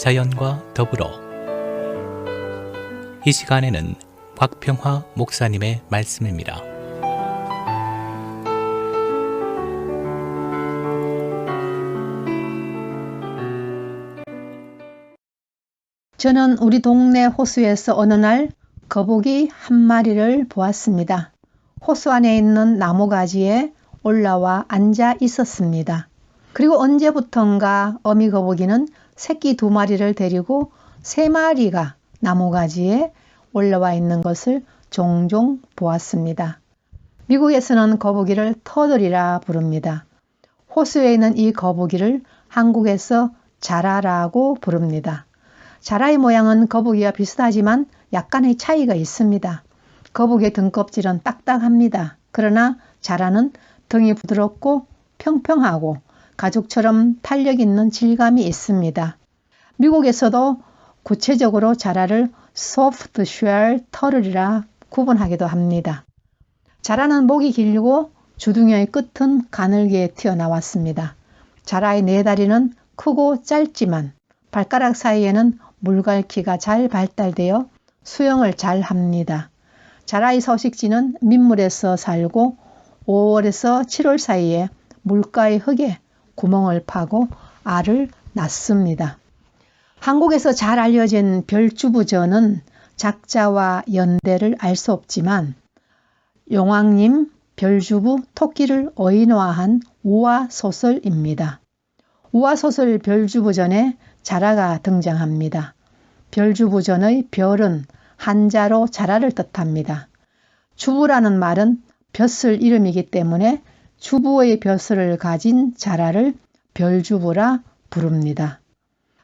자연과 더불어. 이 시간에는 곽평화 목사님의 말씀입니다. 저는 우리 동네 호수에서 어느 날 거북이 한 마리를 보았습니다. 호수 안에 있는 나무가지에 올라와 앉아 있었습니다. 그리고 언제부턴가 어미 거북이는 새끼 2마리를 데리고 3마리가 나무가지에 올라와 있는 것을 종종 보았습니다. 미국에서는 거북이를 터들이라 부릅니다. 호수에 있는 이 거북이를 한국에서 자라라고 부릅니다. 자라의 모양은 거북이와 비슷하지만 약간의 차이가 있습니다. 거북이의 등껍질은 딱딱합니다. 그러나 자라는 등이 부드럽고 평평하고 가죽처럼 탄력 있는 질감이 있습니다. 미국에서도 구체적으로 자라를 소프트 쉘 터틀이라 구분하기도 합니다. 자라는 목이 길고 주둥이의 끝은 가늘게 튀어나왔습니다. 자라의 4다리는 크고 짧지만 발가락 사이에는 물갈퀴가 잘 발달되어 수영을 잘 합니다. 자라의 서식지는 민물에서 살고 5월에서 7월 사이에 물가의 흙에 구멍을 파고 알을 낳습니다. 한국에서 잘 알려진 별주부전은 작자와 연대를 알 수 없지만 용왕님 별주부 토끼를 어인화한 우화소설입니다. 우화소설 별주부전에 자라가 등장합니다. 별주부전의 별은 한자로 자라를 뜻합니다. 주부라는 말은 벼슬 이름이기 때문에 주부의 벼슬을 가진 자라를 별주부라 부릅니다.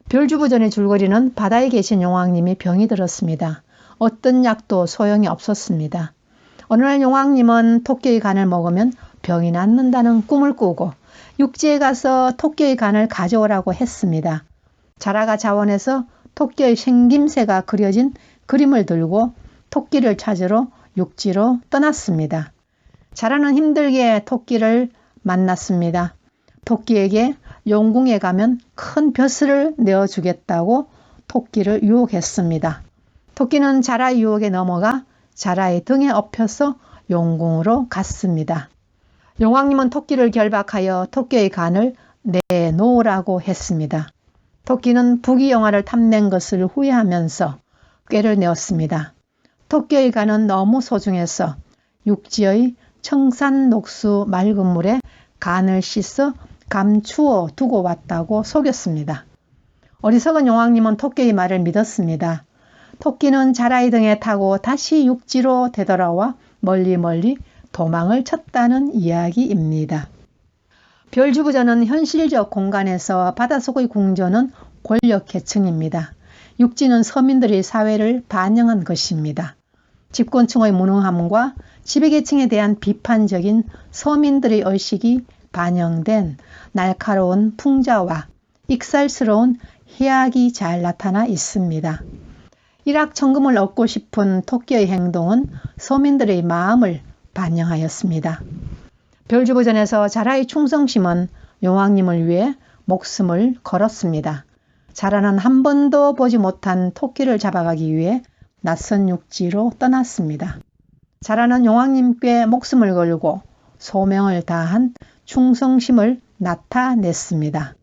별주부전의 줄거리는 바다에 계신 용왕님이 병이 들었습니다. 어떤 약도 소용이 없었습니다. 어느 날 용왕님은 토끼의 간을 먹으면 병이 낫는다는 꿈을 꾸고 육지에 가서 토끼의 간을 가져오라고 했습니다. 자라가 자원해서 토끼의 생김새가 그려진 그림을 들고 토끼를 찾으러 육지로 떠났습니다. 자라는 힘들게 토끼를 만났습니다. 토끼에게 용궁에 가면 큰 벼슬을 내어주겠다고 토끼를 유혹했습니다. 토끼는 자라의 유혹에 넘어가 자라의 등에 엎혀서 용궁으로 갔습니다. 용왕님은 토끼를 결박하여 토끼의 간을 내놓으라고 했습니다. 토끼는 부귀영화를 탐낸 것을 후회하면서 꾀를 내었습니다. 토끼의 간은 너무 소중해서 육지의 청산녹수 맑은 물에 간을 씻어 감추어 두고 왔다고 속였습니다. 어리석은 용왕님은 토끼의 말을 믿었습니다. 토끼는 자라의 등에 타고 다시 육지로 되돌아와 멀리 도망을 쳤다는 이야기입니다. 별주부전은 현실적 공간에서 바닷속의 궁전은 권력계층입니다. 육지는 서민들의 사회를 반영한 것입니다. 집권층의 무능함과 지배계층에 대한 비판적인 서민들의 의식이 반영된 날카로운 풍자와 익살스러운 해악이 잘 나타나 있습니다. 일확천금을 얻고 싶은 토끼의 행동은 서민들의 마음을 반영하였습니다. 별주부전에서 자라의 충성심은 용왕님을 위해 목숨을 걸었습니다. 자라는 한 번도 보지 못한 토끼를 잡아가기 위해 낯선 육지로 떠났습니다. 자라는 용왕님께 목숨을 걸고 소명을 다한 충성심을 나타냈습니다.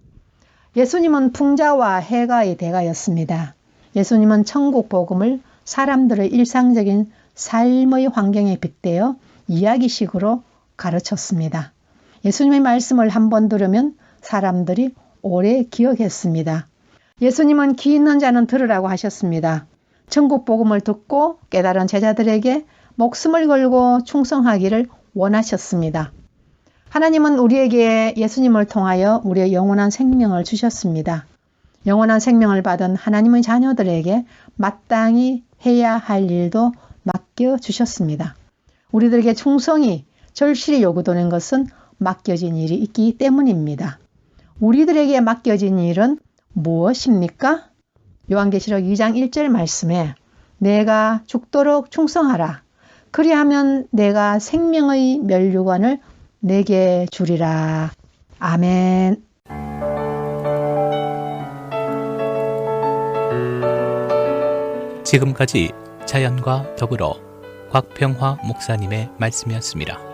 예수님은 풍자와 해가의 대가였습니다. 예수님은 천국 복음을 사람들의 일상적인 삶의 환경에 빗대어 이야기식으로 가르쳤습니다. 예수님의 말씀을 한 번 들으면 사람들이 오래 기억했습니다. 예수님은 귀 있는 자는 들으라고 하셨습니다. 천국 복음을 듣고 깨달은 제자들에게 목숨을 걸고 충성하기를 원하셨습니다. 하나님은 우리에게 예수님을 통하여 우리의 영원한 생명을 주셨습니다. 영원한 생명을 받은 하나님의 자녀들에게 마땅히 해야 할 일도 맡겨주셨습니다. 우리들에게 충성이 절실히 요구되는 것은 맡겨진 일이 있기 때문입니다. 우리들에게 맡겨진 일은 무엇입니까? 요한계시록 2장 1절 말씀에 내가 죽도록 충성하라. 그리하면 내가 생명의 면류관을 내게 주리라. 아멘. 지금까지 자연과 더불어 곽평화 목사님의 말씀이었습니다.